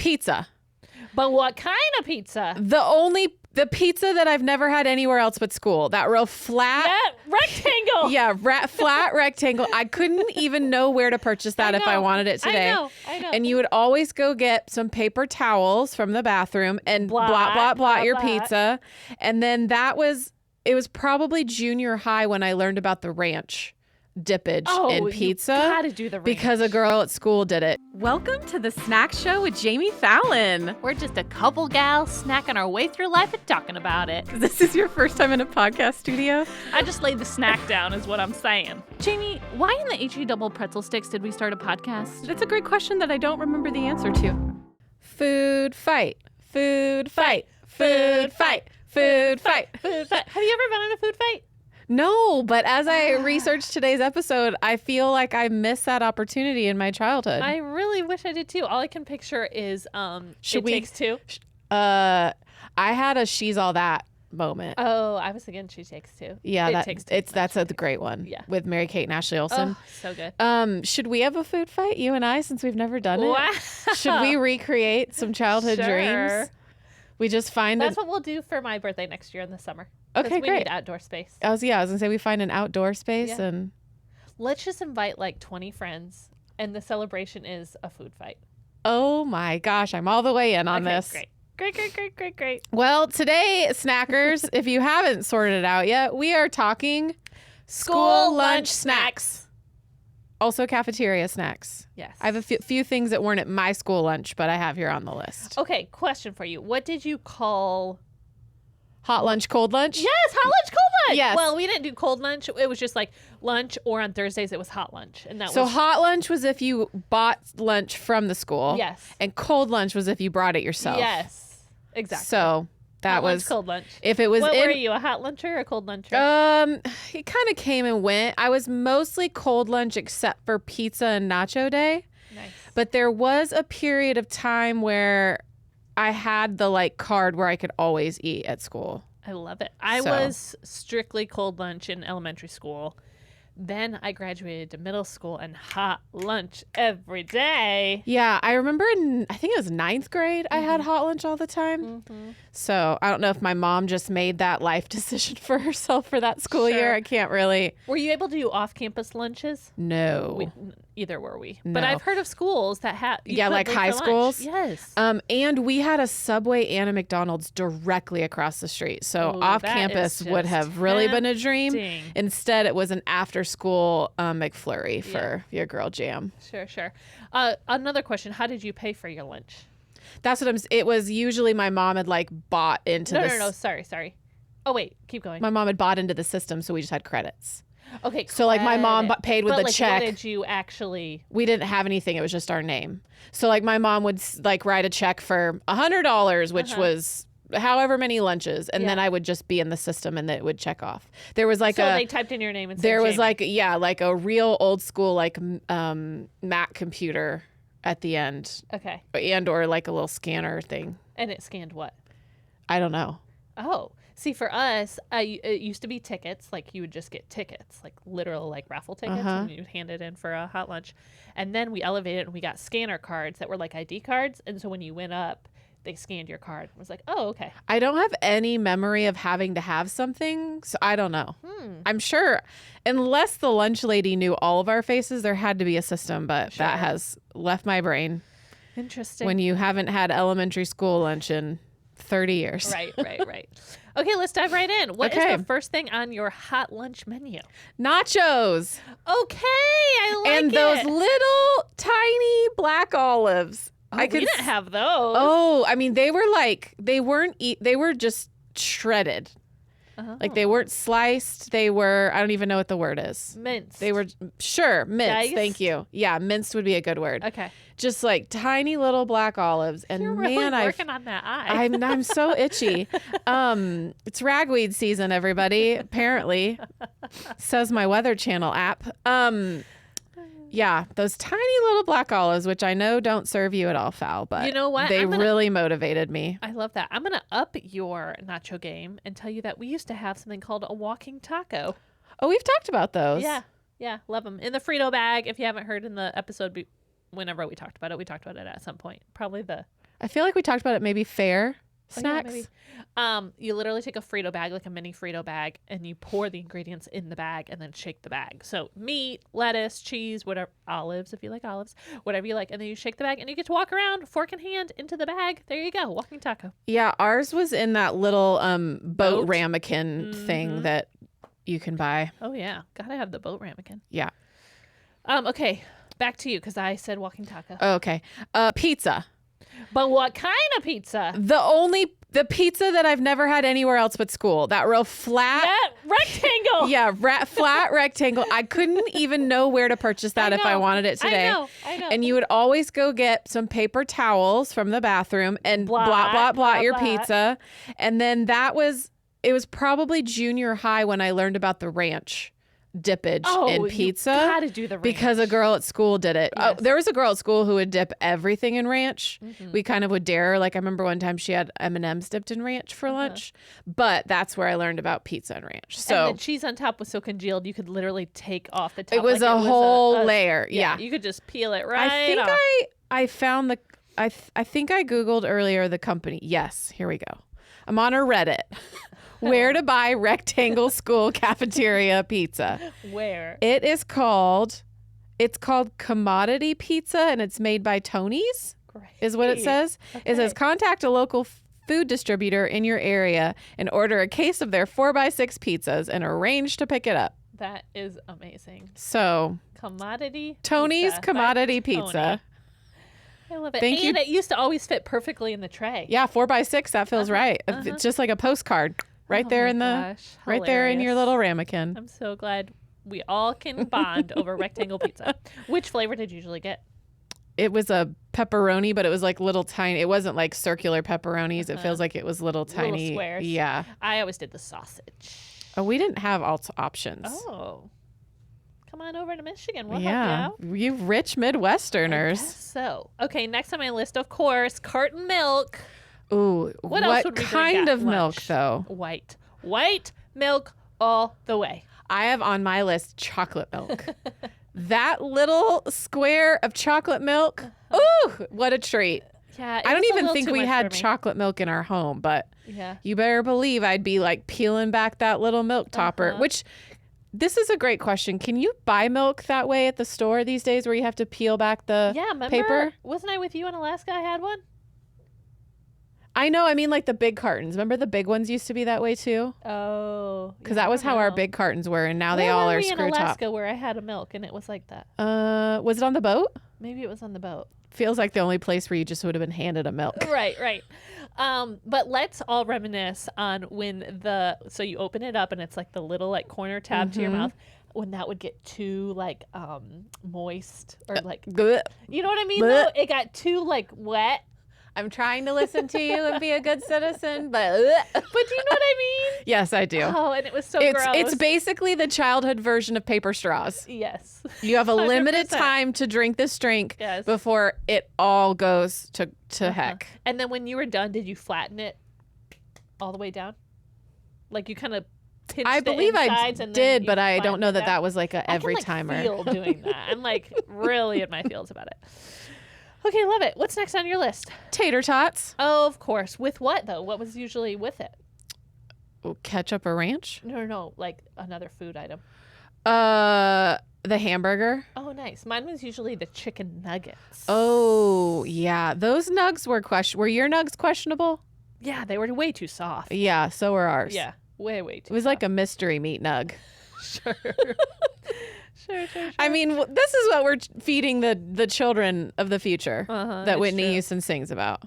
Pizza. But what kind of pizza? The pizza that I've never had anywhere else but school. That real flat. That rectangle. Yeah, flat rectangle. I couldn't even know where to purchase that if I wanted it today. I know. And you would always go get some paper towels from the bathroom and blot your pizza. And then it was probably junior high when I learned about the ranch dippage in pizza. You gotta do the ranch. Because a girl at school did it. Welcome to the Snack Show with Jami Fallon. We're just a couple gals snacking our way through life and talking about it. This is your first time in a podcast studio? I just laid the snack down is what I'm saying. Jami, why in the HE double pretzel sticks did we start a podcast? That's a great question that I don't remember the answer to. Food fight. Food fight. Food fight. Food fight. Food fight. Have you ever been in a food fight? No, but as I researched today's episode, I feel like I missed that opportunity in my childhood. I really wish I did too. All I can picture is Takes Two. I had a She's All That moment. Oh, I was thinking She Takes Two. Yeah, Takes Two. that's a great one. Yeah. With Mary-Kate and Ashley Olsen. Oh, so good. Should we have a food fight, you and I, since we've never done it? Wow. Should we recreate some childhood dreams? We just find That's what we'll do for my birthday next year in the summer. Okay, we great. Need outdoor space. I was gonna say we find an outdoor space and let's just invite like 20 friends, and the celebration is a food fight. Oh my gosh, I'm all the way in on this. Great. Well, today, snackers, if you haven't sorted it out yet, we are talking school lunch snacks. Also cafeteria snacks. Yes. I have a few things that weren't at my school lunch, but I have here on the list. Okay, question for you. What did you call... Hot lunch, cold lunch? Yes, hot lunch, cold lunch. Yes. Well, we didn't do cold lunch. It was just like lunch, or on Thursdays it was hot lunch. And So hot lunch was if you bought lunch from the school. Yes. And cold lunch was if you brought it yourself. Yes, exactly. So that hot was... lunch, cold lunch. If it was what were you, a hot luncher or a cold luncher? It kind of came and went. I was mostly cold lunch except for pizza and nacho day. Nice. But there was a period of time where I had the card where I could always eat at school. I love it. I was strictly cold lunch in elementary school. Then I graduated to middle school and hot lunch every day. Yeah, I remember I think it was 9th grade, I had hot lunch all the time. Mm-hmm. So I don't know if my mom just made that life decision for herself for that school year. I can't really. Were you able to do off-campus lunches? No. Either were we. No. But I've heard of schools that have... Yeah, like high schools. Yes. And we had a Subway and a McDonald's directly across the street. So off campus would have really been a dream. Instead, it was an after school McFlurry for your girl Jam. Sure. Another question. How did you pay for your lunch? That's what it was usually my mom had bought into this. No. Sorry. Oh, wait. Keep going. My mom had bought into the system, so we just had credits. Okay. So my mom paid with the check. What did you actually? We didn't have anything. It was just our name. So my mom would write a check for $100, which was however many lunches, and then I would just be in the system and it would check off. There was so they typed in your name and said there was Jami. a real old school Mac computer at the end. Okay. And or a little scanner thing. And it scanned what? I don't know. Oh. See, for us, it used to be tickets. You would just get tickets, literal raffle tickets, and you'd hand it in for a hot lunch. And then we elevated and we got scanner cards that were ID cards. And so when you went up, they scanned your card. I was like, oh, okay. I don't have any memory of having to have something, so I don't know. I'm sure, unless the lunch lady knew all of our faces, there had to be a system, but that has left my brain. Interesting. When you haven't had elementary school lunch in 30 years. Right. Okay, let's dive right in. What is the first thing on your hot lunch menu? Nachos. Okay, I like it. And those little tiny black olives. We didn't have those. Oh, I mean, they were they were just shredded. They weren't sliced. They were, I don't even know what the word is. Minced. They were, minced. Diced? Thank you. Yeah, minced would be a good word. Okay. Just tiny little black olives. And You're really working on that eye. I'm so itchy. It's ragweed season, everybody, apparently, says my Weather Channel app. Yeah, those tiny little black olives, which I know don't serve you at all foul, but you know what? They really motivated me. I love that. I'm going to up your nacho game and tell you that we used to have something called a walking taco. Oh, we've talked about those. Yeah, love them. In the Frito bag, if you haven't heard in the episode, whenever we talked about it at some point. Probably I feel like we talked about it. Maybe fair Oh, yeah, snacks. maybe. You literally take a Frito bag, like a mini Frito bag, and you pour the ingredients in the bag and then shake the bag. So meat, lettuce, cheese, whatever, olives if you like olives, whatever you like, and then you shake the bag and you get to walk around, fork in hand, into the bag. There you go, walking taco. Yeah, ours was in that little boat ramekin thing Mhm. that you can buy. Oh yeah, gotta have the boat ramekin. Yeah. Okay, back to you because I said walking taco. Okay. Pizza. But what kind of pizza? The pizza that I've never had anywhere else but school. That real flat. That rectangle. Yeah, flat rectangle. I couldn't even know where to purchase that if I wanted it today. I know. And you would always go get some paper towels from the bathroom and blot your pizza. And then it was probably junior high when I learned about the ranch dippage in pizza. You gotta do the ranch. Because a girl at school did it. Yes. There was a girl at school who would dip everything in ranch. Mm-hmm. We kind of would dare her. Like I remember one time she had M&Ms dipped in ranch for lunch. But that's where I learned about pizza and ranch. So and the cheese on top was so congealed you could literally take off the top. it was a whole layer. Yeah. You could just peel it right I think off. I found I think I Googled earlier the company. Yes, here we go. I'm on her Reddit. Where to buy rectangle school cafeteria pizza. Where? It's called Commodity Pizza, and it's made by Tony's, Great. is what it says. It says contact a local food distributor in your area and order a case of their 4x6 pizzas and arrange to pick it up. That is amazing. So Tony's Commodity Pizza. Tony. I love it. And it used to always fit perfectly in the tray. Yeah, 4x6. That feels right. It's just like a postcard right there in right there in your little ramekin. I'm so glad we all can bond over rectangle pizza. Which flavor did you usually get? It was a pepperoni, but it was like little tiny. It wasn't like circular pepperonis. It feels like it was little tiny squares. Yeah. I always did the sausage. Oh, we didn't have options. Oh. Come on over to Michigan. We'll Yeah, help you out. you rich Midwesterners. So, okay, next on my list, of course, carton milk. Ooh, What else would we drink kind at of milk lunch? though? White milk all the way. I have on my list chocolate milk. That little square of chocolate milk. Ooh, what a treat. Yeah, I don't even think we had chocolate milk in our home, but yeah, you better believe I'd be like peeling back that little milk topper, which this is a great question. Can you buy milk that way at the store these days where you have to peel back the paper? Wasn't I with you in Alaska? I had one. I know. I mean, like the big cartons. Remember the big ones used to be that way too? Oh. Because that was how our big cartons were, and now they all are screw in top. Alaska where I had a milk and it was like that. Was it on the boat? Maybe it was on the boat. Feels like the only place where you just would have been handed a milk. Right. But let's all reminisce on so you open it up and it's like the little like corner tab to your mouth. When that would get too like moist or like, you know what I mean? Though? It got too like wet. I'm trying to listen to you and be a good citizen, but do you know what I mean? Yes, I do. Oh, and it was so gross. It's basically the childhood version of paper straws. Yes. You have a 100%. limited time to drink this drink before it all goes to heck. And then when you were done, did you flatten it all the way down? Like you kind of pinched I believe I did, but I don't know that was like a every timer. I feel doing that. I'm like really in my feels about it. Okay, love it. What's next on your list? Tater Tots. Oh, of course. With what, though? What was usually with it? Ketchup or ranch? No. Like another food item. The hamburger. Oh, nice. Mine was usually the chicken nuggets. Oh, yeah. Those nugs were Were your nugs questionable? Yeah, they were way too soft. Yeah, so were ours. Yeah, way too It was soft. like a mystery meat nug. Sure. Sure. I mean, this is what we're feeding the children of the future that Whitney Houston sings about.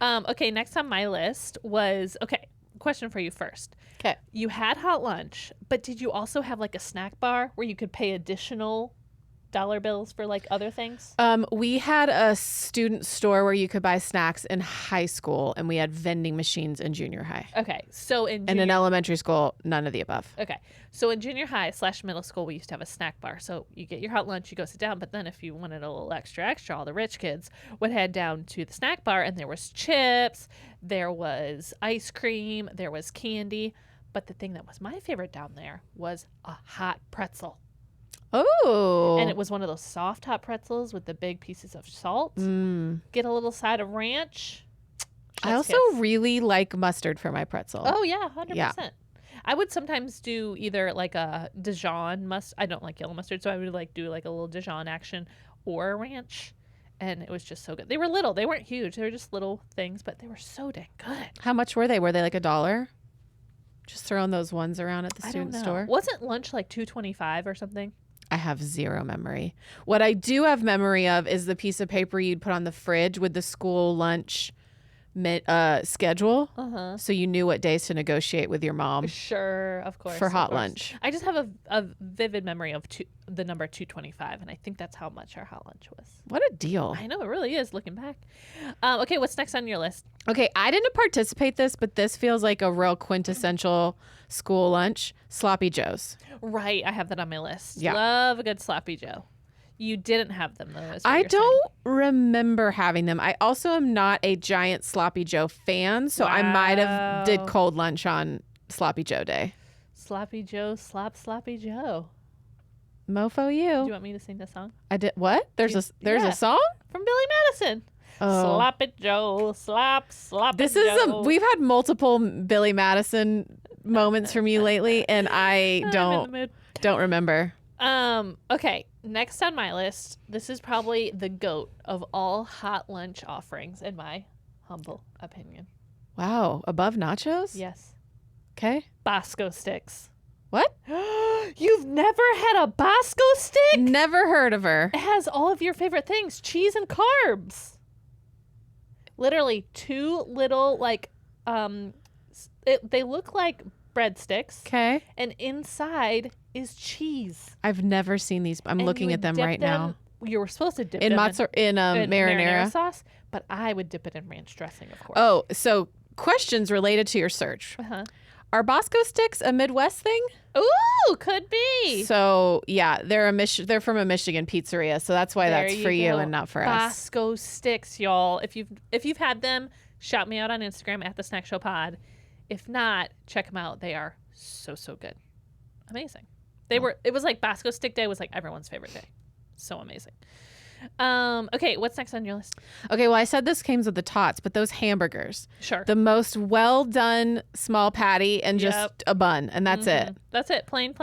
Okay, next on my list was, question for you first. Okay. You had hot lunch, but did you also have like a snack bar where you could pay additional dollar bills for like other things? We had a student store where you could buy snacks in high school, and we had vending machines in junior high. Okay, so in elementary school, none of the above. Okay, so in junior high / middle school, we used to have a snack bar. So you get your hot lunch, you go sit down, but then if you wanted a little extra, all the rich kids would head down to the snack bar, and there was chips, there was ice cream, there was candy. But the thing that was my favorite down there was a hot pretzel. Oh. And it was one of those soft hot pretzels with the big pieces of salt. Get a little side of ranch. I also really like mustard for my pretzel. Oh, yeah, 100%. Yeah. I would sometimes do either like a Dijon mustard. I don't like yellow mustard, so I would like do like a little Dijon action or a ranch. And it was just so good. They were little. They weren't huge. They were just little things, but they were so dang good. How much were they? Were they like $1? Just throwing those ones around at the student store? Wasn't lunch like $2.25 or something? I have zero memory. What I do have memory of is the piece of paper you'd put on the fridge with the school lunch schedule. So you knew what days to negotiate with your mom. Sure, of course. For of hot course. lunch. I just have a vivid memory of the number 225, and I think that's how much our hot lunch was. What a deal. I know, it really is, looking back. Okay, what's next on your list? Okay, I didn't participate this, but this feels like a real quintessential school lunch. Sloppy Joes. Right, I have that on my list. Yeah. Love a good Sloppy Joe. You didn't have them, though. is what I you're don't remember having them. I also am not a giant Sloppy Joe fan, so I might have did Wow. cold lunch on Sloppy Joe day. saying. Sloppy Joe, Sloppy Joe. Mofo Do you you. want me to sing the song? I did what? There's Yeah. a song? From Billy Madison. Oh. Sloppy Joe, Sloppy This Joe. is we've had multiple Billy Madison moments from you lately, and I I'm in don't the mood. remember. Okay, next on my list, this is probably the GOAT of all hot lunch offerings, in my humble opinion. Wow, above nachos? Yes. Okay. Bosco Sticks. What? You've never had a Bosco stick? Never heard of her. It has all of your favorite things, cheese and carbs. Literally two little, like, they look like breadsticks, Okay. and inside is cheese. I've never seen these. I'm And looking you at them dip right now. You were supposed to dip In them marinara. marinara sauce, but I would dip it in ranch dressing, of course. Oh, so questions related to your search. Uh-huh. Are Bosco Sticks a Midwest thing? Ooh, could be. So yeah, they're from a Michigan pizzeria, so that's why There that's for you go. and not for us. Bosco Sticks, y'all. If you've had them, shout me out on Instagram at the Snack Show Pod. If not, check them out. They are so good, amazing. It was like Bosco Stick Day was like everyone's favorite day. So amazing. Okay, what's next on your list? Okay, well I said this came with the tots, but those hamburgers, Sure. the most well done small patty and just Yep. a bun, and that's it. That's it. Plain.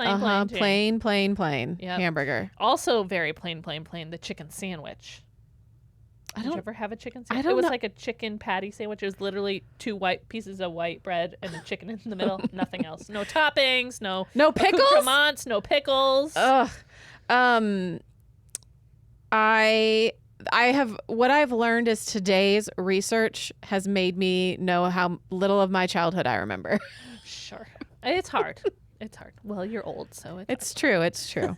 Jane. Plain Yep. hamburger. Also very plain. The chicken sandwich. Did you ever have a chicken sandwich? It was like a chicken patty sandwich. It was literally two white pieces of white bread and a chicken in the middle. Nothing else. No toppings. No pickles. accoutrements, no pickles. Ugh. I have what I've learned is today's research has made me know how little of my childhood I remember. Sure. It's hard. It's hard. Well, you're old, so It's true. It's true.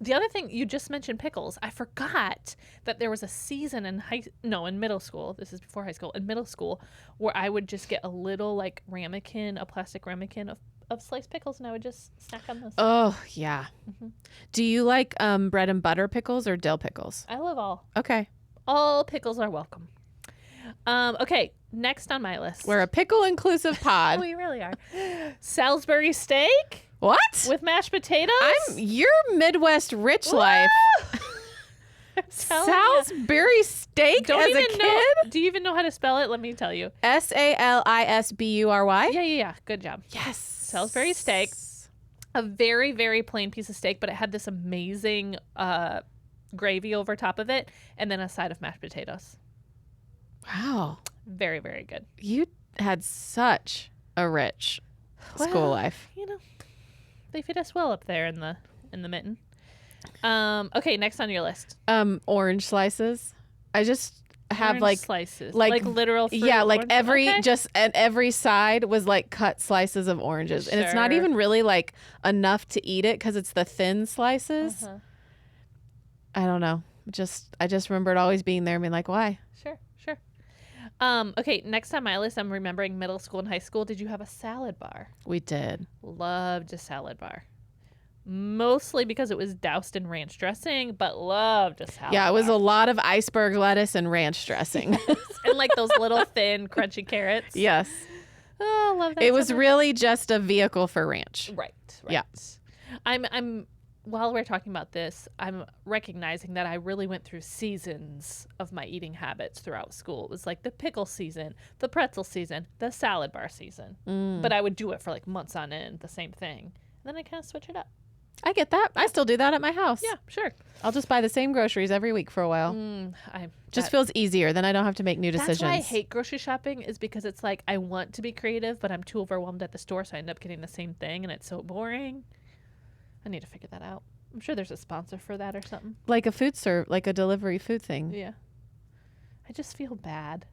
The other thing, you just mentioned pickles. I forgot that there was a season in middle school. This is before high school. In middle school, where I would just get a little like ramekin, a plastic ramekin of sliced pickles, and I would just snack on those. Oh yeah. Do you like bread and butter pickles or dill pickles? I love all. Okay. All pickles are welcome. Okay, next on my list. We're a pickle inclusive pod. We really are. Salisbury steak What? with mashed potatoes. I'm your Midwest rich life. Telling ya. Salisbury steak Don't as even a kid? know. Do you even know how to spell it? Let me tell you. Salisbury? Yeah. Good job. Yes. Salisbury steak. A very, very plain piece of steak, but it had this amazing gravy over top of it, and then a side of mashed potatoes. Wow. Very, very good. You had such a rich school life. You know, they feed us well up there in the mitten. Okay, next on your list. Orange slices. I just have Orange like slices, like- like literal fruit. yeah, like orange- okay. and every side was like cut slices of oranges, and it's not Sure. even really like enough to eat it because it's the thin slices. Uh-huh. I don't know. I just remember it always being there and being like, why? Sure. Okay, next on my list, I'm remembering middle school and high school. Did you have a salad bar? We did. Loved a salad bar. Mostly because it was doused in ranch dressing, but loved a salad Yeah, it was a bar. lot of iceberg lettuce and ranch dressing. And like those little thin crunchy carrots. Yes. Oh, love that. It so was much. really just a vehicle for ranch. Right. Yeah. I'm while we're talking about this, I'm recognizing that I really went through seasons of my eating habits throughout school. It was like the pickle season, the pretzel season, the salad bar season. But I would do it for like months on end, the same thing. And then I kind of switch it up. I get that. I still do that at my house. Yeah, sure. I'll just buy the same groceries every week for a while. Just feels easier. Then I don't have to make new decisions. That's why I hate grocery shopping, is because it's like I want to be creative, but I'm too overwhelmed at the store, so I end up getting the same thing, and it's so boring. I need to figure that out. I'm sure there's a sponsor for that or something. Like a delivery food thing. Yeah. I just feel bad.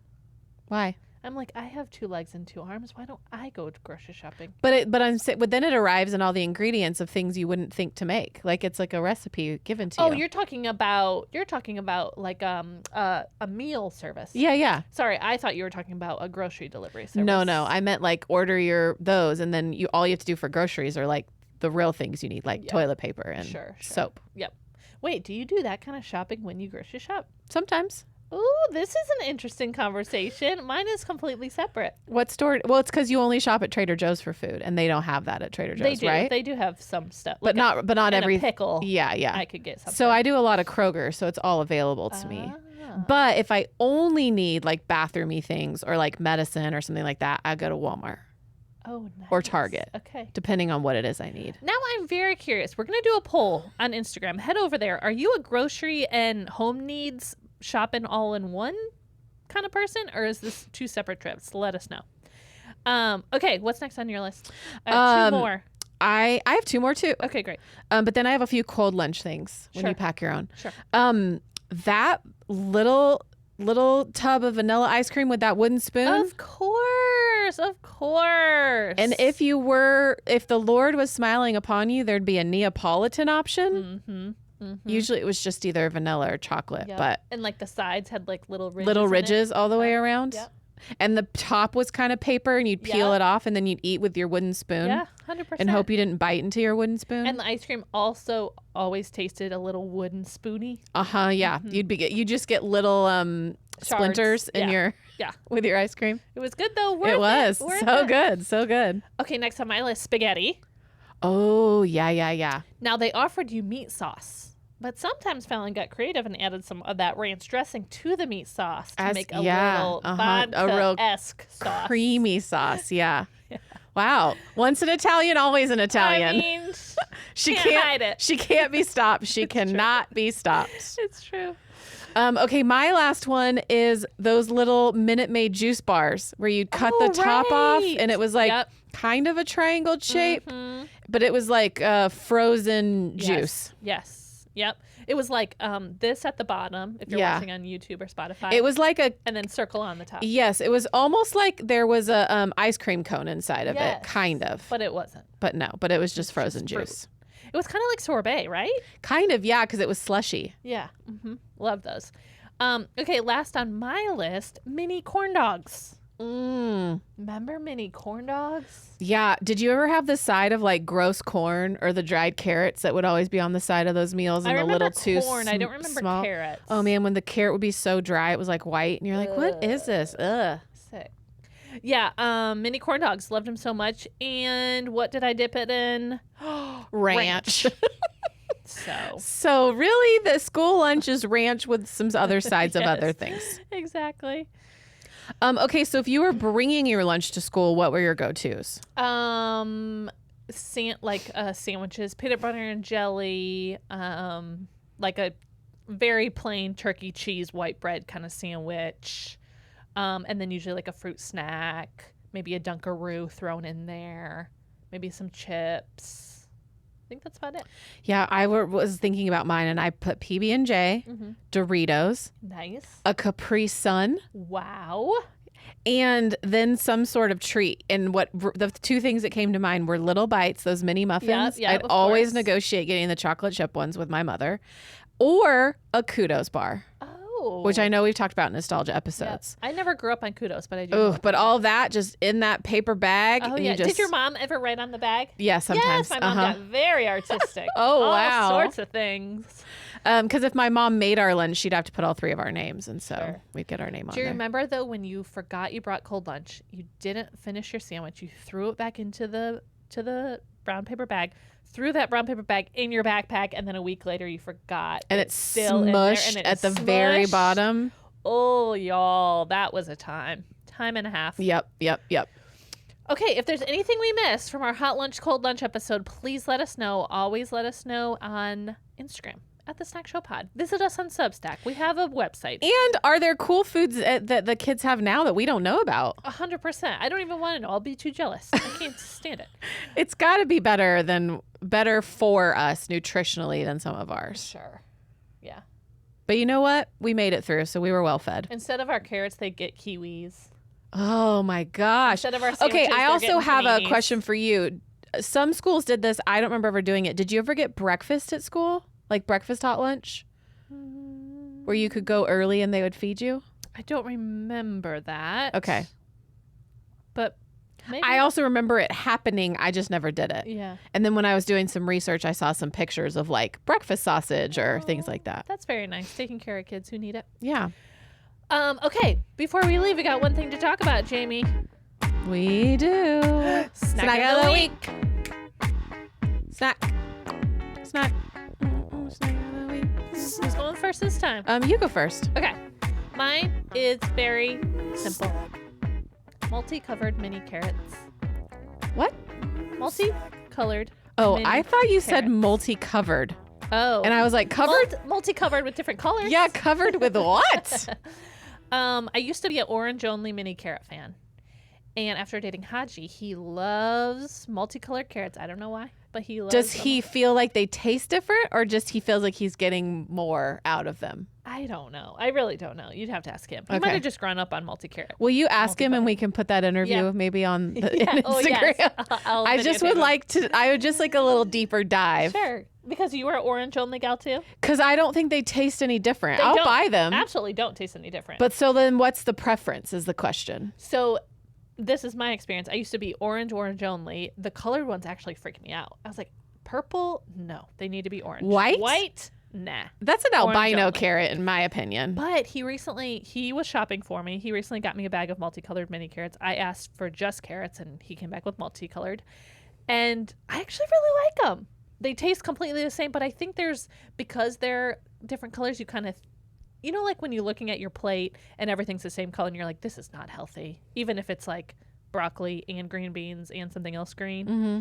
Why? I'm like, I have 2 legs and 2 arms. Why don't I go to grocery shopping? But then it arrives in all the ingredients of things you wouldn't think to make. Like it's like a recipe given to you. Oh, you're talking about like a meal service. Yeah. Sorry, I thought you were talking about a grocery delivery service. No. I meant like order those, and then all you have to do for groceries are like the real things you need, like toilet paper and soap. Yep. Wait, do you do that kind of shopping when you grocery shop? Sometimes. Ooh, this is an interesting conversation. Mine is completely separate. What store? Well, it's because you only shop at Trader Joe's for food, and they don't have that at Trader Joe's, They do. right? They do have some stuff, but not every pickle. Yeah. I could get something. So I do a lot of Kroger, so it's all available to me. But if I only need like bathroomy things or like medicine or something like that, I go to Walmart. Oh, nice. Or Target. Okay. Depending on what it is I need. Now I'm very curious. We're going to do a poll on Instagram. Head over there. Are you a grocery and home needs shopping all in one kind of person, or is this 2 separate trips? Let us know. Okay, what's next on your list? I have 2 more. I have 2 more too. Okay, great. But then I have a few cold lunch things when you pack your own. Sure. That little tub of vanilla ice cream with that wooden spoon. Of course. And if the Lord was smiling upon you, there'd be a Neapolitan option. Usually it was just either vanilla or chocolate, but and like the sides had like little ridges all the way around. Yep. And the top was kind of paper, and you'd peel it off, and then you'd eat with your wooden spoon. Yeah, 100%. And hope you didn't bite into your wooden spoon. And the ice cream also always tasted a little wooden spoony. Yeah. You just get little splinters in your with your ice cream. It was good though. It was so good. Okay, next on my list, spaghetti. Oh yeah. Now they offered you meat sauce. But sometimes Fallon got creative and added some of that ranch dressing to the meat sauce to make a little vodka-esque sauce. Creamy sauce, yeah. Wow. Once an Italian, always an Italian. I mean, she can't hide it. She can't be stopped. She cannot be stopped. It's true. Okay, my last one is those little Minute Maid juice bars where you cut the top off, and it was like kind of a triangle shape, but it was like frozen juice. Yes. Yep. It was like this at the bottom if you're watching on YouTube or Spotify. It was like and then circle on the top. Yes, it was almost like there was a ice cream cone inside of it, kind of. But it wasn't. But no, but it was just frozen juice. It was kind of like sorbet, right? Kind of, yeah, because it was slushy. Yeah. Love those. Okay, last on my list, mini corn dogs. Remember mini corn dogs? Yeah. Did you ever have the side of like gross corn or the dried carrots that would always be on the side of those meals? And I remember corn. I don't remember small? Carrots. Oh man, when the carrot would be so dry, it was like white, and you're like, "What is this?" Ugh. Sick. Yeah. Mini corn dogs. Loved them so much. And what did I dip it in? Ranch. So really, the school lunch is ranch with some other sides of other things. Exactly. Okay, so if you were bringing your lunch to school, what were your go-tos? Sandwiches, peanut butter and jelly, like a very plain turkey cheese white bread kind of sandwich, and then usually like a fruit snack, maybe a Dunkaroo thrown in there, maybe some chips. I think that's about it. Yeah, I was thinking about mine, and I put PB&J, Doritos, nice, a Capri Sun, wow, and then some sort of treat. And the 2 things that came to mind were Little Bites, those mini muffins. Yeah, I'd always negotiate getting the chocolate chip ones with my mother, or a Kudos bar. Which I know we've talked about in nostalgia episodes. Yep. I never grew up on Kudos, but I do. Oh, but all that just in that paper bag. Oh, yeah. Did your mom ever write on the bag? Yeah, sometimes. Yes, my mom got very artistic. Wow. All sorts of things. Because if my mom made our lunch, she'd have to put all 3 of our names, and so we'd get our name on there. Do you remember, though, when you forgot you brought cold lunch, you didn't finish your sandwich, you threw it back into the brown paper bag, threw that brown paper bag in your backpack, and then a week later you forgot. And it's still in there, smushed and at the very bottom. Oh, y'all, that was a time and a half. Yep. Okay, if there's anything we missed from our hot lunch, cold lunch episode, please let us know. Always let us know on Instagram at the Snack Show Pod. Visit us on Substack. We have a website. And are there cool foods that the kids have now that we don't know about? 100%. I don't even want to know. I'll be too jealous. I can't stand it. It's got to be better for us nutritionally than some of ours. Sure. Yeah. But you know what? We made it through, so we were well fed. Instead of our carrots, they get kiwis. Oh my gosh. Instead of our sandwiches, okay, I they're also getting have a paninis. question for you. Some schools did this. I don't remember ever doing it. Did you ever get breakfast at school? Like breakfast hot lunch? Where you could go early and they would feed you? I don't remember that. Okay. But maybe. I also remember it happening. I just never did it. Yeah. And then when I was doing some research, I saw some pictures of like breakfast sausage or things like that. That's very nice. Taking care of kids who need it. Yeah. Okay, before we leave, we got one thing to talk about, Jamie. We do. Snack of the week. Snack. Snack. Snack of the week. Who's going first this time? You go first. Okay. Mine is very simple. Multicolored mini carrots. What? Multicolored. Oh, mini I thought you said carrots. multi-covered. Oh. And I was like, covered? Multicolored with different colors. Yeah, covered with what? I used to be an orange-only mini carrot fan. And after dating Haji, he loves multicolored carrots. I don't know why, but he loves Does them. he feel like they taste different or just he feels like he's getting more out of them? I don't know. I really don't know. You'd have to ask him. He Okay. might have just grown up on multi-carrot. Will you ask him and we can put that interview Yeah. maybe on the Yeah. Instagram? Oh, yes. I'll I just videotape would him. like to, I would just like a little deeper dive. Sure. Because you were an orange-only gal, too? Because I don't think they taste any different. They I'll don't- buy them. Absolutely don't taste any different. But so then what's the preference is the question. So this is my experience. I used to be orange only. The colored ones actually freaked me out. I was like, purple? No. They need to be orange. White? White? Nah. That's an Orange albino only. carrot in my opinion. But he was shopping for me. He recently got me a bag of multicolored mini carrots. I asked for just carrots and he came back with multicolored. And I actually really like them. They taste completely the same, but I think because they're different colors, you kind of, like when you're looking at your plate and everything's the same color and you're like, this is not healthy. Even if it's like broccoli and green beans and something else green. Mm-hmm.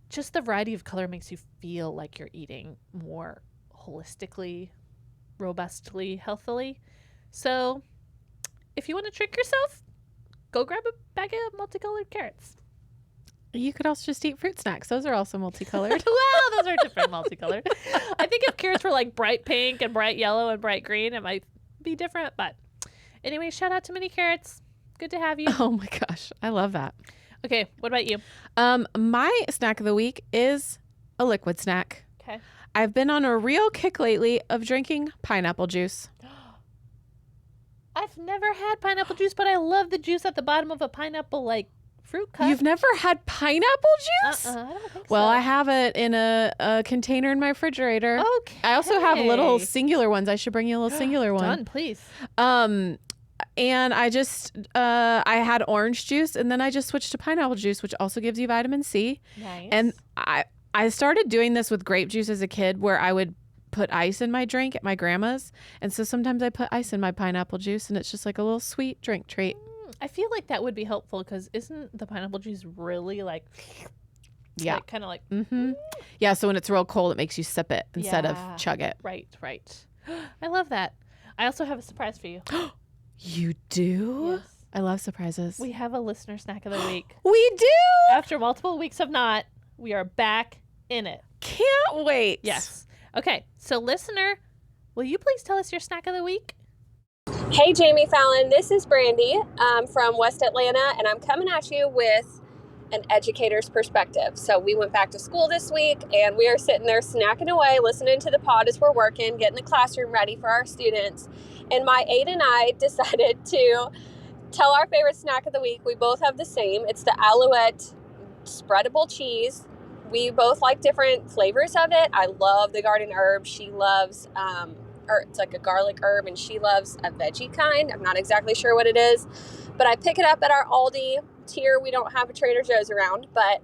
Just the variety of color makes you feel like you're eating more holistically, robustly, healthily. So if you want to trick yourself, go grab a bag of multicolored carrots. You could also just eat fruit snacks. Those are also multicolored. Well, those are different multicolored. I think if carrots were like bright pink and bright yellow and bright green, it might be different. But anyway, shout out to mini carrots. Good to have you. Oh my gosh. I love that. Okay, what about you? My snack of the week is a liquid snack. Okay. I've been on a real kick lately of drinking pineapple juice. I've never had pineapple juice, but I love the juice at the bottom of a pineapple like fruit cup. You've never had pineapple juice? I don't think Well, so. I have it in a container in my refrigerator. Okay. I also have little singular ones. I should bring you a little singular one. Done, please. And I just I had orange juice and then I just switched to pineapple juice, which also gives you vitamin C. Nice. And I started doing this with grape juice as a kid where I would put ice in my drink at my grandma's. And so sometimes I put ice in my pineapple juice and it's just like a little sweet drink treat. I feel like that would be helpful because isn't the pineapple juice really like, Yeah. kind of like, Mm-hmm. Yeah. So when it's real cold, it makes you sip it instead Yeah. of chug it. right. I love that. I also have a surprise for you. You do? Yes. I love surprises. We have a listener snack of the week. We do. After multiple weeks of not, we are back in it. Can't wait. Yes. Okay. So listener, will you please tell us your snack of the week? Hey, Jami Fallon, this is Brandy from West Atlanta, and I'm coming at you with an educator's perspective. So we went back to school this week, and we are sitting there snacking away, listening to the pod as we're working, getting the classroom ready for our students. And my aide and I decided to tell our favorite snack of the week. We both have the same. It's the Alouette spreadable cheese. We both like different flavors of it. I love the garden herb. She loves it's like a garlic herb, and she loves a veggie kind. I'm not exactly sure what it is, but I pick it up at our Aldi tier. We don't have a Trader Joe's around, but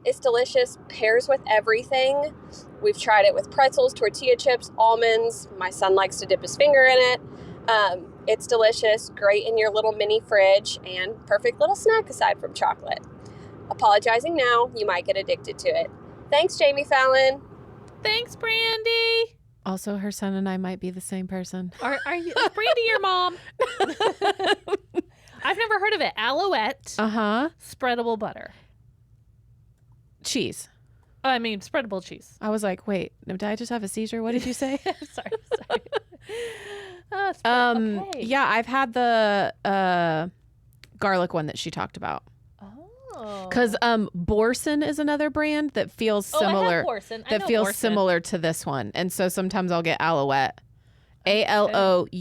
It's delicious, pairs with everything. We've tried it with pretzels, tortilla chips, almonds. My son likes to dip his finger in it. It's delicious, great in your little mini fridge, and perfect little snack aside from chocolate. Apologizing now, you might get addicted to it. Thanks, Jami Fallon. Thanks, Brandy. Also, her son and I might be the same person. Are you, is Brandy your mom? I've never heard of it. Alouette. Spreadable butter. Cheese. Oh, I mean, spreadable cheese. I was like, wait, did I just have a seizure? What did you say? sorry. Okay. Yeah, I've had the garlic one that she talked about. Oh. Because Borson is another brand that feels similar. I have Borson. I that know feels Borson. similar to this one, and so sometimes I'll get Alouette. Alouette.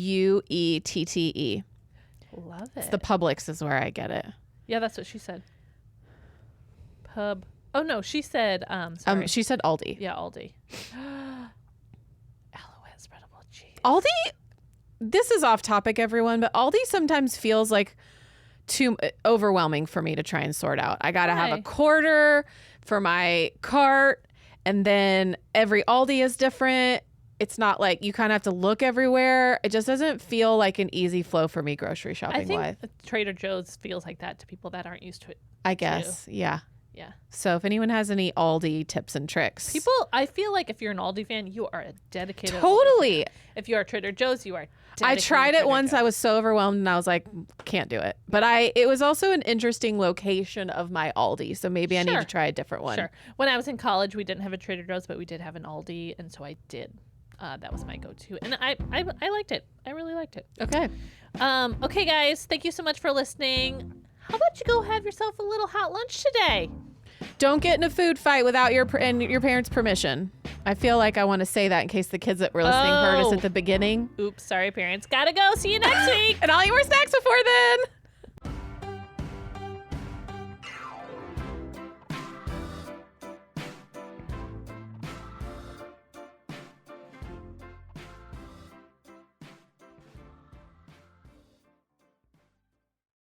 Love it. It's the Publix is where I get it. Yeah, that's what she said. Pub. Oh no, she said. Sorry. She said Aldi. Yeah, Aldi. Alouette spreadable cheese. Aldi. This is off topic, everyone, but Aldi sometimes feels like too overwhelming for me to try and sort out. I gotta have a quarter for my cart, and then every Aldi is different. It's not like you kind of have to look everywhere. It just doesn't feel like an easy flow for me grocery shopping. I think Trader Joe's feels like that to people that aren't used to it. I guess, yeah. Yeah. So if anyone has any Aldi tips and tricks. People, I feel like if you're an Aldi fan, you are a dedicated Totally. Aldi fan. If you are Trader Joe's, you are dedicated. I tried it once. I was so overwhelmed and I was like, can't do it. But it was also an interesting location of my Aldi. So maybe I need to try a different one. Sure. When I was in college, we didn't have a Trader Joe's, but we did have an Aldi. And so I did. That was my go-to. And I liked it. I really liked it. Okay. Okay, guys. Thank you so much for listening. How about you go have yourself a little hot lunch today? Don't get in a food fight without your parents' permission. I feel like I want to say that in case the kids that were listening heard us at the beginning. Oops, sorry, parents. Gotta go. See you next week. And I'll eat more snacks before then.